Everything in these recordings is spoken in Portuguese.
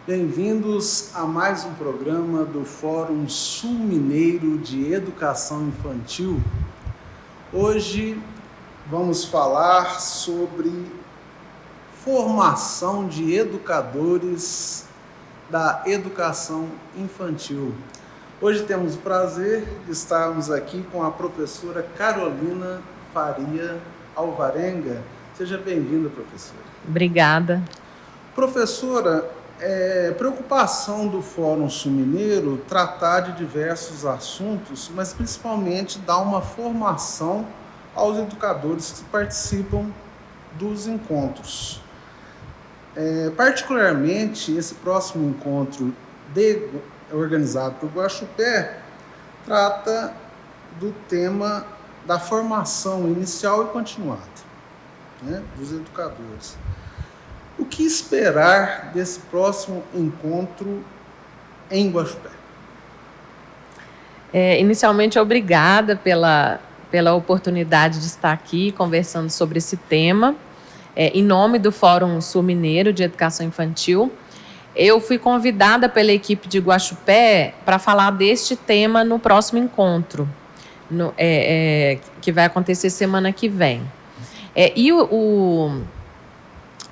Bem-vindos a mais um programa do Fórum Sul Mineiro de Educação Infantil. Hoje vamos falar sobre formação de educadores da educação infantil. Hoje temos o prazer de estarmos aqui com a professora Carolina Faria Alvarenga. Seja bem-vinda, professora. Obrigada. Professora, preocupação do Fórum Sul Mineiro tratar de diversos assuntos, mas principalmente dar uma formação aos educadores que participam dos encontros. Particularmente, esse próximo encontro organizado por Guaxupé trata do tema da formação inicial e continuada, né, dos educadores. O que esperar desse próximo encontro em Guaxupé? Inicialmente, obrigada pela oportunidade de estar aqui conversando sobre esse tema. Em nome do Fórum Sul Mineiro de Educação Infantil, eu fui convidada pela equipe de Guaxupé para falar deste tema no próximo encontro, que vai acontecer semana que vem.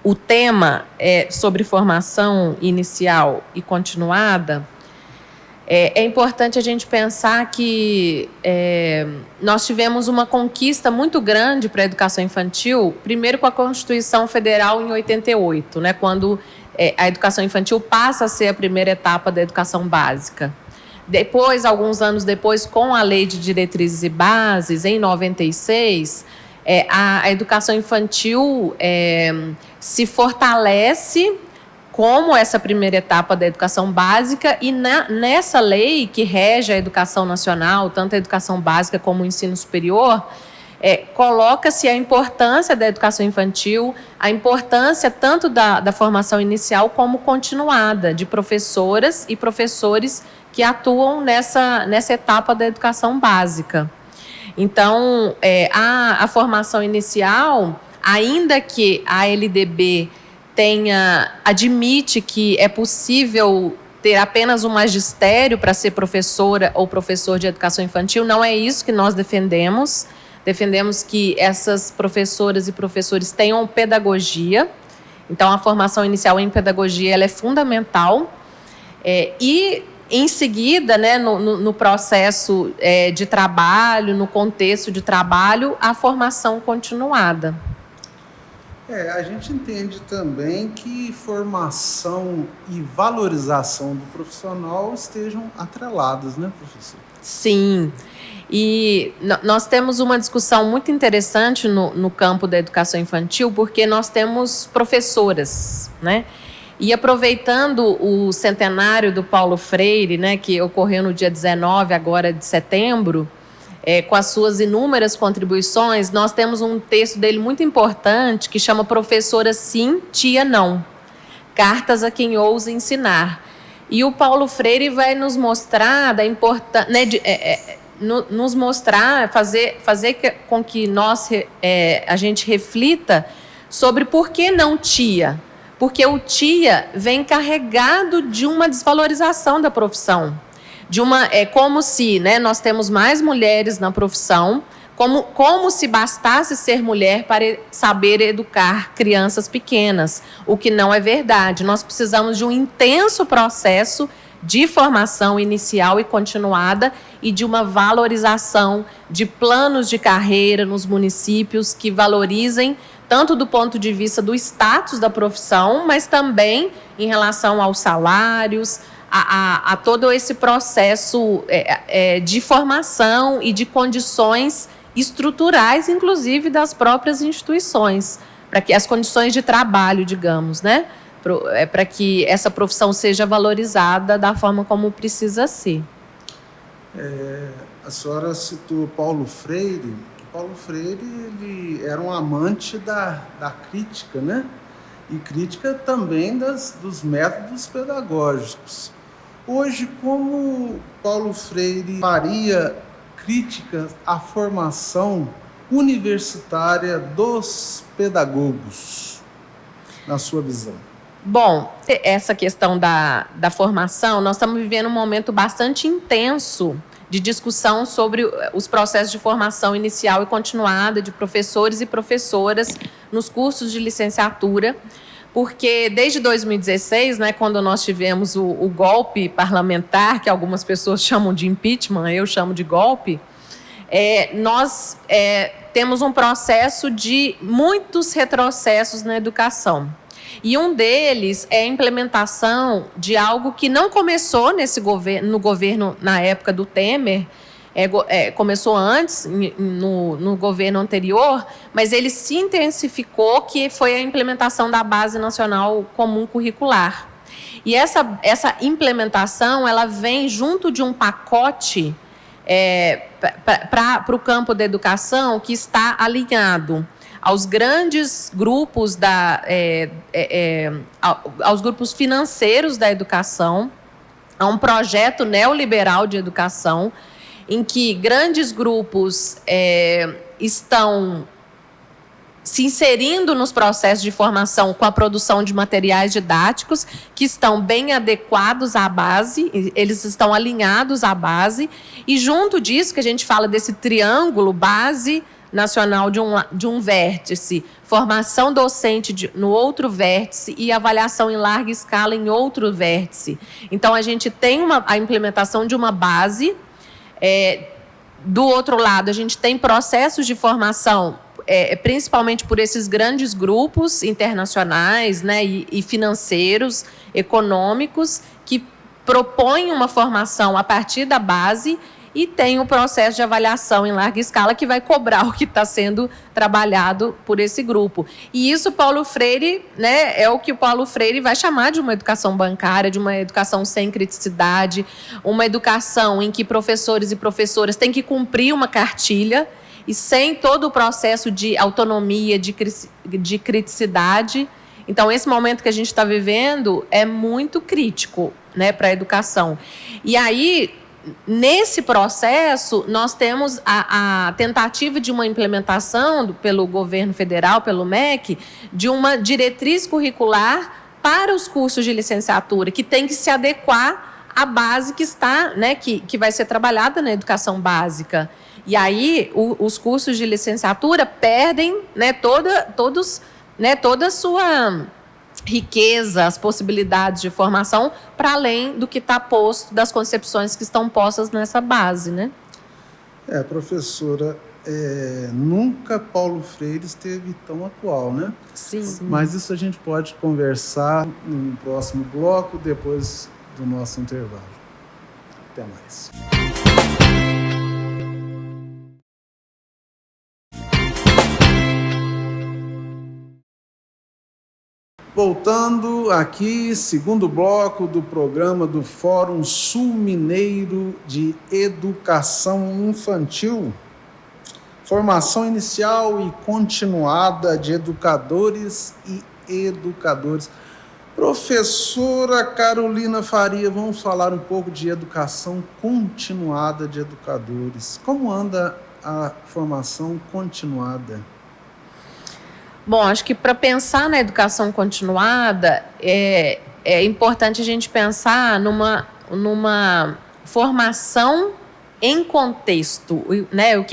O tema sobre formação inicial e continuada. É importante a gente pensar que nós tivemos uma conquista muito grande para a educação infantil, primeiro com a Constituição Federal em 88, né, quando a educação infantil passa a ser a primeira etapa da educação básica. Depois, alguns anos depois, com a Lei de Diretrizes e Bases, em 96, a educação infantil se fortalece como essa primeira etapa da educação básica, e nessa lei que rege a educação nacional, tanto a educação básica como o ensino superior, coloca-se a importância da educação infantil, a importância tanto da formação inicial como continuada, de professoras e professores que atuam nessa adapa da educação básica. Então, a formação inicial, ainda que a LDB admite que é possível ter apenas um magistério para ser professora ou professor de educação infantil, não é isso que nós defendemos. Defendemos que essas professoras e professores tenham pedagogia. Então, a formação inicial em pedagogia ela é fundamental. E, em seguida, né, no processo de trabalho, no contexto de trabalho, a formação continuada. A gente entende também que formação e valorização do profissional estejam atreladas, né, professor? Sim, e nós temos uma discussão muito interessante no campo da educação infantil, porque nós temos professoras, né? E aproveitando o centenário do Paulo Freire, né, que ocorreu no dia 19 agora de setembro, com as suas inúmeras contribuições, nós temos um texto dele muito importante que chama Professora Sim, Tia Não. Cartas a quem ousa ensinar. E o Paulo Freire vai nos mostrar da importância, né, nos mostrar, fazer com que a gente reflita sobre por que não tia. Porque o tia vem carregado de uma desvalorização da profissão. Como se, né, nós temos mais mulheres na profissão, como se bastasse ser mulher para saber educar crianças pequenas, o que não é verdade. Nós precisamos de um intenso processo de formação inicial e continuada e de uma valorização de planos de carreira nos municípios que valorizem tanto do ponto de vista do status da profissão, mas também em relação aos salários, a todo esse processo de formação e de condições estruturais, inclusive das próprias instituições, para que as condições de trabalho, digamos, né, para que essa profissão seja valorizada da forma como precisa ser. A senhora citou Paulo Freire. Paulo Freire ele era um amante da crítica, né? E crítica também dos métodos pedagógicos. Hoje, como Paulo Freire faria críticas à formação universitária dos pedagogos, na sua visão? Bom, essa questão da formação, nós estamos vivendo um momento bastante intenso de discussão sobre os processos de formação inicial e continuada de professores e professoras nos cursos de licenciatura, porque desde 2016, né, quando nós tivemos o golpe parlamentar, que algumas pessoas chamam de impeachment, eu chamo de golpe, nós temos um processo de muitos retrocessos na educação. E um deles é a implementação de algo que não começou no governo na época do Temer, começou antes, no governo anterior, mas ele se intensificou, que foi a implementação da Base Nacional Comum Curricular. E essa implementação, ela vem junto de um pacote para o campo da educação que está alinhado aos grandes grupos aos grupos financeiros da educação, a um projeto neoliberal de educação, em que grandes grupos estão se inserindo nos processos de formação com a produção de materiais didáticos que estão bem adequados à base, eles estão alinhados à base, e junto disso que a gente fala desse triângulo base nacional de um vértice, formação docente no outro vértice e avaliação em larga escala em outro vértice. Então, a gente tem a implementação de uma base. Do outro lado, a gente tem processos de formação, principalmente por esses grandes grupos internacionais, né, e financeiros, econômicos, que propõem uma formação a partir da base, e tem um processo de avaliação em larga escala que vai cobrar o que está sendo trabalhado por esse grupo. E isso Paulo Freire, né, é o que o Paulo Freire vai chamar de uma educação bancária, de uma educação sem criticidade, uma educação em que professores e professoras têm que cumprir uma cartilha e sem todo o processo de autonomia, de criticidade. Então, esse momento que a gente está vivendo é muito crítico, né, para a educação. E aí, nesse processo, nós temos a tentativa de uma implementação pelo governo federal, pelo MEC, de uma diretriz curricular para os cursos de licenciatura, que tem que se adequar à base que está, né, que vai ser trabalhada na educação básica. E aí, os cursos de licenciatura perdem, né, toda a sua riqueza, as possibilidades de formação, para além do que está posto, das concepções que estão postas nessa base, né? Professora, nunca Paulo Freire esteve tão atual, né? Sim. Mas isso a gente pode conversar no próximo bloco, depois do nosso intervalo. Até mais. Voltando aqui, segundo bloco do programa do Fórum Sul Mineiro de Educação Infantil, formação inicial e continuada de educadores e educadores. Professora Carolina Faria, vamos falar um pouco de educação continuada de educadores. Como anda a formação continuada? Bom, acho que para pensar na educação continuada, é importante a gente pensar numa formação em contexto, né? O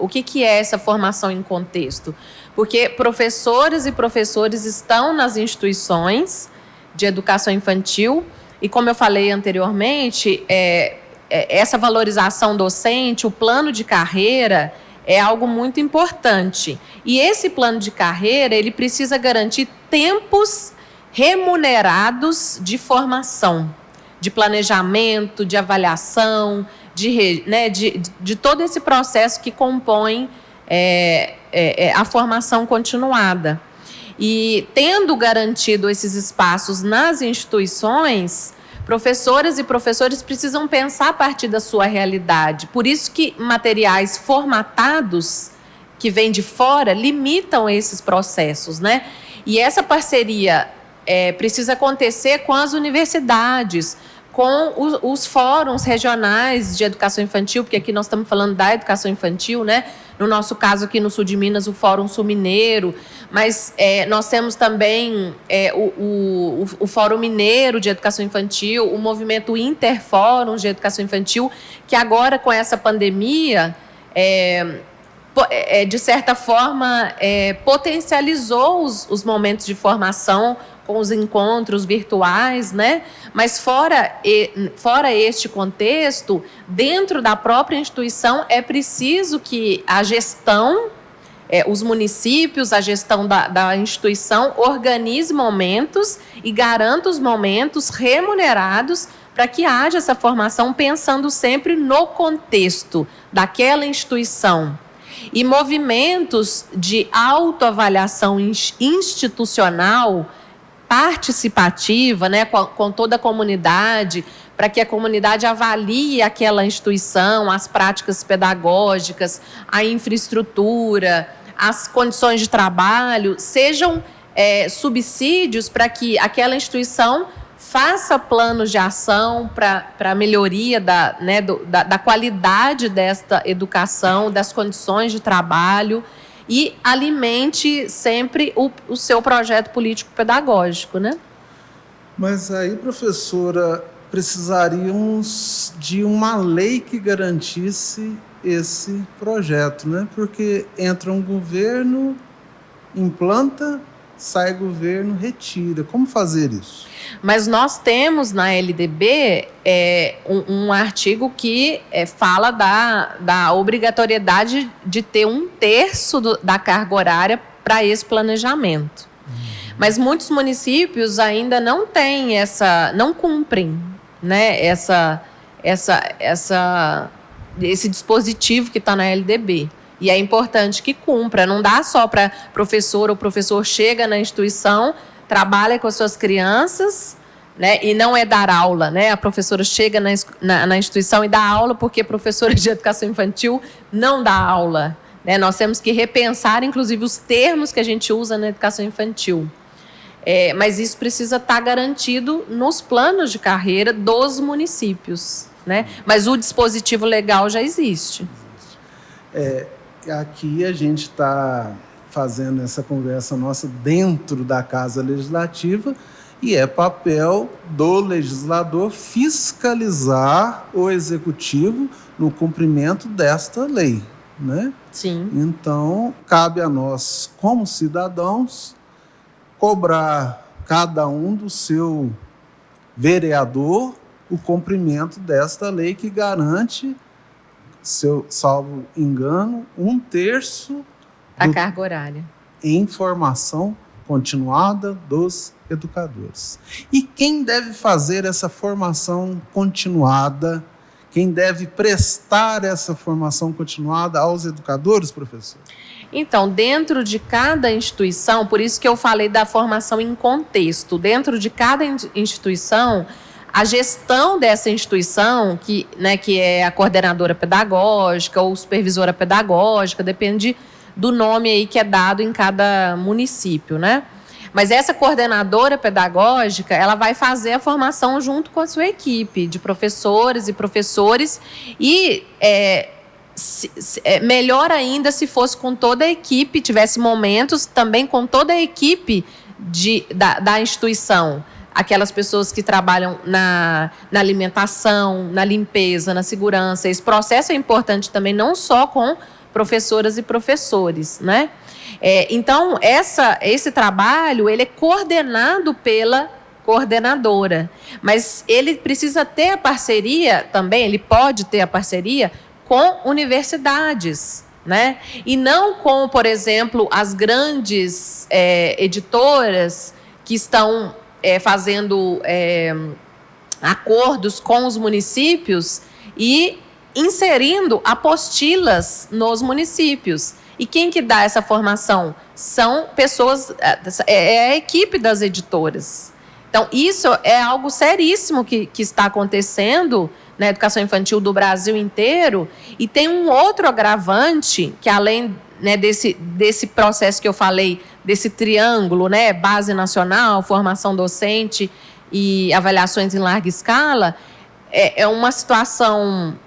que é essa formação em contexto? Porque professoras e professores estão nas instituições de educação infantil e, como eu falei anteriormente, essa valorização docente, o plano de carreira, é algo muito importante. E esse plano de carreira, ele precisa garantir tempos remunerados de formação, de planejamento, de avaliação, de todo esse processo que compõe a formação continuada. E tendo garantido esses espaços nas instituições, professoras e professores precisam pensar a partir da sua realidade. Por isso que materiais formatados que vêm de fora limitam esses processos, né? E essa parceria precisa acontecer com as universidades, com os fóruns regionais de educação infantil, porque aqui nós estamos falando da educação infantil, né? No nosso caso aqui no sul de Minas, o Fórum Sul Mineiro, mas nós temos também o Fórum Mineiro de Educação Infantil, o movimento Interfórum de Educação Infantil, que agora com essa pandemia, de certa forma, potencializou os momentos de formação com os encontros virtuais, né? Mas fora este contexto, dentro da própria instituição, é preciso que a gestão, os municípios, a gestão da instituição, organize momentos e garanta os momentos remunerados para que haja essa formação, pensando sempre no contexto daquela instituição. E movimentos de autoavaliação institucional participativa, né, com toda a comunidade, para que a comunidade avalie aquela instituição, as práticas pedagógicas, a infraestrutura, as condições de trabalho, sejam subsídios para que aquela instituição faça planos de ação para a melhoria da qualidade desta educação, das condições de trabalho, e alimente sempre o seu projeto político-pedagógico, né? Mas aí, professora, precisaríamos de uma lei que garantisse esse projeto, né? Porque entra um governo, implanta, sai governo, retira. Como fazer isso? Mas nós temos na LDB um artigo que fala da obrigatoriedade de ter 1/3 da carga horária para esse planejamento. Mas muitos municípios ainda não têm não cumprem, né, esse dispositivo que está na LDB. E é importante que cumpra. Não dá só para professor ou professor chega na instituição, trabalha com as suas crianças, né, e não é dar aula, né? A professora chega na instituição e dá aula porque professora de educação infantil não dá aula, né? Nós temos que repensar, inclusive, os termos que a gente usa na educação infantil. Mas isso precisa estar garantido nos planos de carreira dos municípios, né? Mas o dispositivo legal já existe. Aqui a gente está fazendo essa conversa nossa dentro da Casa Legislativa e é papel do legislador fiscalizar o executivo no cumprimento desta lei, né? Sim. Então, cabe a nós, como cidadãos, cobrar cada um do seu vereador o cumprimento desta lei que garante, salvo engano, 1/3 da carga horária em formação continuada dos educadores. E quem deve fazer essa formação continuada? Quem deve prestar essa formação continuada aos educadores, professor? Então, dentro de cada instituição, por isso que eu falei da formação em contexto, dentro de cada instituição, a gestão dessa instituição, que é a coordenadora pedagógica ou supervisora pedagógica, depende do nome aí que é dado em cada município, né? Mas essa coordenadora pedagógica, ela vai fazer a formação junto com a sua equipe de professores e professores e melhor ainda se fosse com toda a equipe, tivesse momentos também com toda a equipe da instituição. Aquelas pessoas que trabalham na alimentação, na limpeza, na segurança. Esse processo é importante também, não só com professoras e professores, né? Então, esse trabalho, ele é coordenado pela coordenadora, mas ele precisa ter a parceria também, ele pode ter a parceria com universidades, né? E não com, por exemplo, as grandes editoras que estão fazendo acordos com os municípios e inserindo apostilas nos municípios. E quem que dá essa formação? São pessoas, a equipe das editoras. Então, isso é algo seríssimo que está acontecendo na educação infantil do Brasil inteiro. E tem um outro agravante, que além, né, desse processo que eu falei, desse triângulo, né, base nacional, formação docente e avaliações em larga escala, é uma situação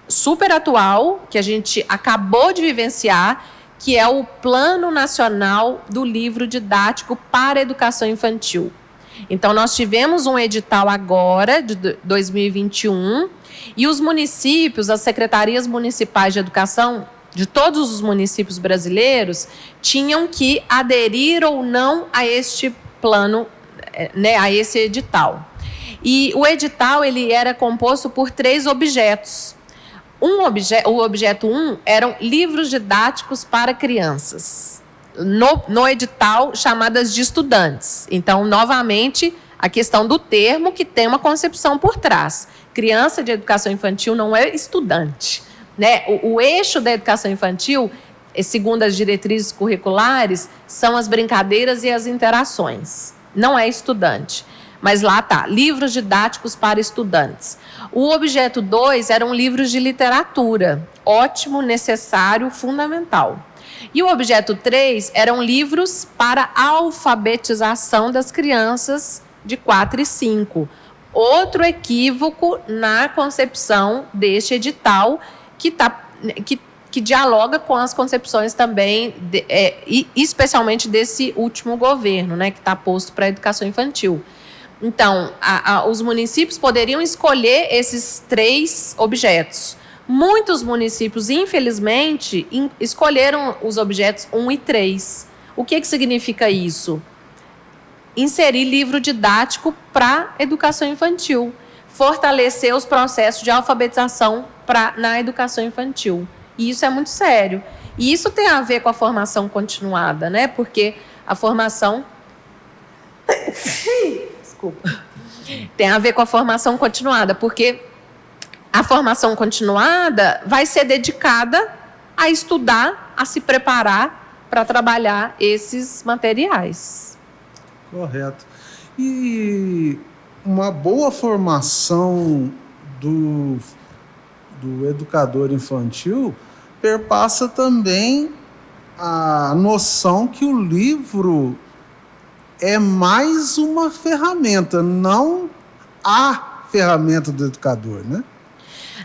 super atual, que a gente acabou de vivenciar, que é o Plano Nacional do Livro Didático para a Educação Infantil. Então, nós tivemos um edital agora, de 2021, e os municípios, as secretarias municipais de educação de todos os municípios brasileiros, tinham que aderir ou não a este plano, né, a esse edital. E o edital ele era composto por 3 objetos. O objeto 1 eram livros didáticos para crianças. No edital, chamadas de estudantes. Então, novamente, a questão do termo que tem uma concepção por trás. Criança de educação infantil não é estudante, né? O eixo da educação infantil, segundo as diretrizes curriculares, são as brincadeiras e as interações. Não é estudante. Mas lá está, livros didáticos para estudantes. O objeto 2 eram livros de literatura, ótimo, necessário, fundamental. E o objeto 3 eram livros para alfabetização das crianças de 4 e 5. Outro equívoco na concepção deste edital, que dialoga com as concepções também, especialmente desse último governo, né, que está posto para a educação infantil. Então, os municípios poderiam escolher esses 3 objetos. Muitos municípios, infelizmente, escolheram os objetos 1 e 3. O que significa isso? Inserir livro didático para educação infantil. Fortalecer os processos de alfabetização na educação infantil. E isso é muito sério. E isso tem a ver com a formação continuada, né? Porque a formação... Desculpa. Tem a ver com a formação continuada, porque a formação continuada vai ser dedicada a estudar, a se preparar para trabalhar esses materiais. Correto. E uma boa formação do educador infantil perpassa também a noção que o livro é mais uma ferramenta, não a ferramenta do educador, né?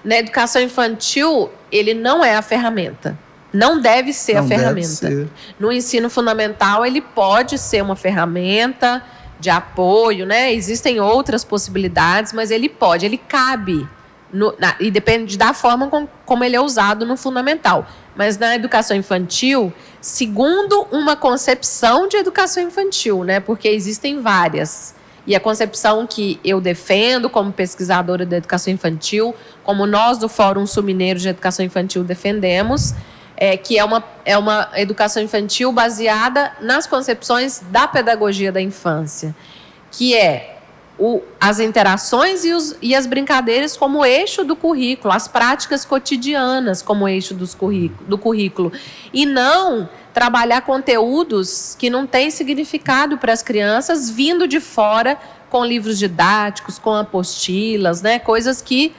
Na educação infantil, ele não é a ferramenta. Não deve ser a ferramenta. No ensino fundamental, ele pode ser uma ferramenta de apoio, né? Existem outras possibilidades, mas ele cabe. E depende da forma como ele é usado no fundamental. Mas na educação infantil, segundo uma concepção de educação infantil, né? Porque existem várias. E a concepção que eu defendo como pesquisadora da educação infantil, como nós do Fórum Sul-Mineiro de Educação Infantil defendemos, que é uma educação infantil baseada nas concepções da pedagogia da infância, que é as interações e as brincadeiras como eixo do currículo, as práticas cotidianas como eixo do currículo, e não trabalhar conteúdos que não têm significado para as crianças vindo de fora com livros didáticos, com apostilas, né? Coisas que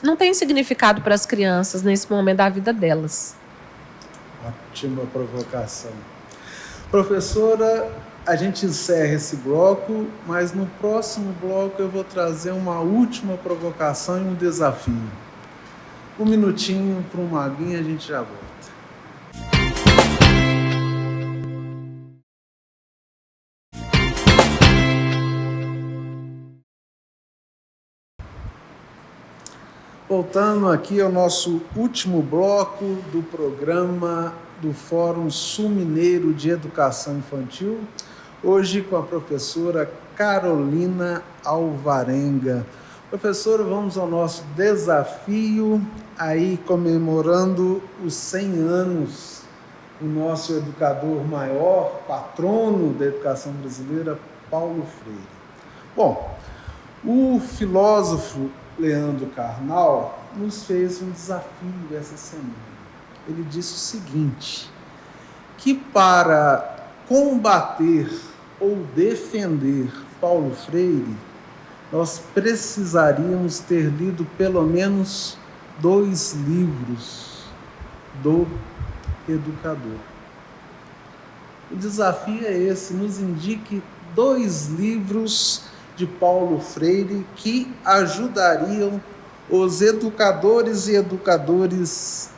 não têm significado para as crianças nesse momento da vida delas. Ótima provocação. Professora, a gente encerra esse bloco, mas no próximo bloco eu vou trazer uma última provocação e um desafio. 1 minutinho para uma aguinha, a gente já volta. Voltando aqui ao nosso último bloco do programa do Fórum Sul-Mineiro de Educação Infantil, hoje com a professora Carolina Alvarenga. Professora, vamos ao nosso desafio, aí comemorando os 100 anos do nosso educador maior, patrono da educação brasileira, Paulo Freire. Bom, o filósofo Leandro Carnal nos fez um desafio essa semana. Ele disse o seguinte, que para combater ou defender Paulo Freire, nós precisaríamos ter lido pelo menos 2 livros do educador. O desafio é esse, nos indique 2 livros de Paulo Freire que ajudariam os educadores e educadoras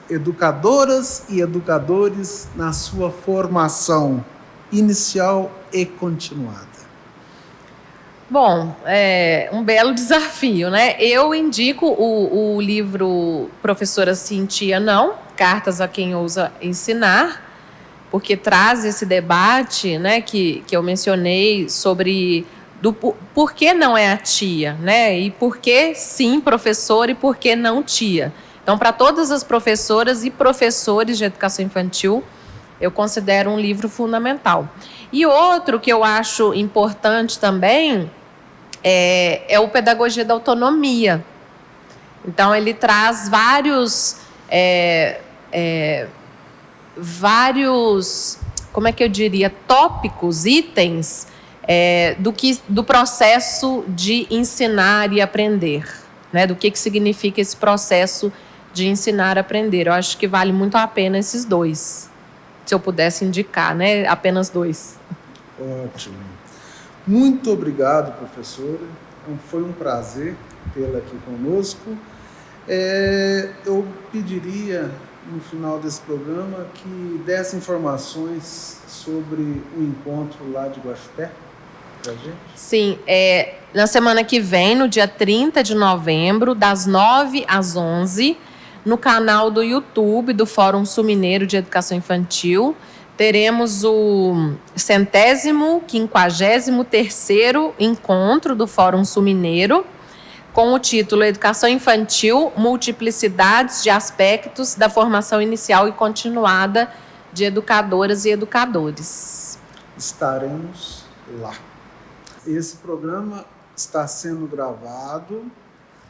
e educadores na sua formação inicial e continuada? Bom, é um belo desafio, né? Eu indico o livro Professora Cintia Não, Cartas a Quem Ousa Ensinar, porque traz esse debate, né, que eu mencionei sobre por que não é a tia, né? E por que sim professor e por que não tia. Então, para todas as professoras e professores de educação infantil, eu considero um livro fundamental. E outro que eu acho importante também é o Pedagogia da Autonomia. Então, ele traz vários, como é que eu diria, tópicos, itens do processo de ensinar e aprender, né? Do que significa esse processo de ensinar e aprender. Eu acho que vale muito a pena esses dois, se eu pudesse indicar, né? Apenas dois. Ótimo. Muito obrigado, professora. Foi um prazer tê-la aqui conosco. Eu pediria, no final desse programa, que desse informações sobre o encontro lá de Guaxupé para a gente. Sim, na semana que vem, no dia 30 de novembro, das 9 às 11, no canal do YouTube do Fórum Sul-Mineiro de Educação Infantil, teremos o 153º encontro do Fórum Sul-Mineiro, com o título Educação Infantil, Multiplicidades de Aspectos da Formação Inicial e Continuada de Educadoras e Educadores. Estaremos lá. Esse programa está sendo gravado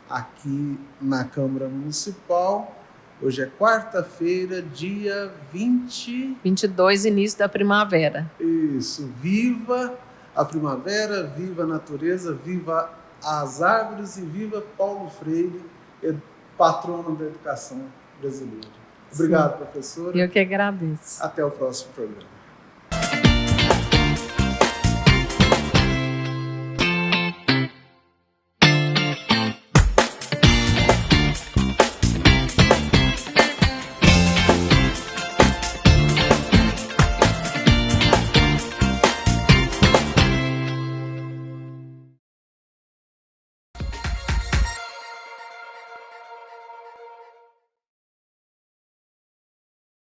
aqui na Câmara Municipal. Hoje é quarta-feira, dia 22, início da primavera. Isso. Viva a primavera, viva a natureza, viva as árvores e viva Paulo Freire, patrono da educação brasileira. Obrigado, professora. Eu que agradeço. Até o próximo programa.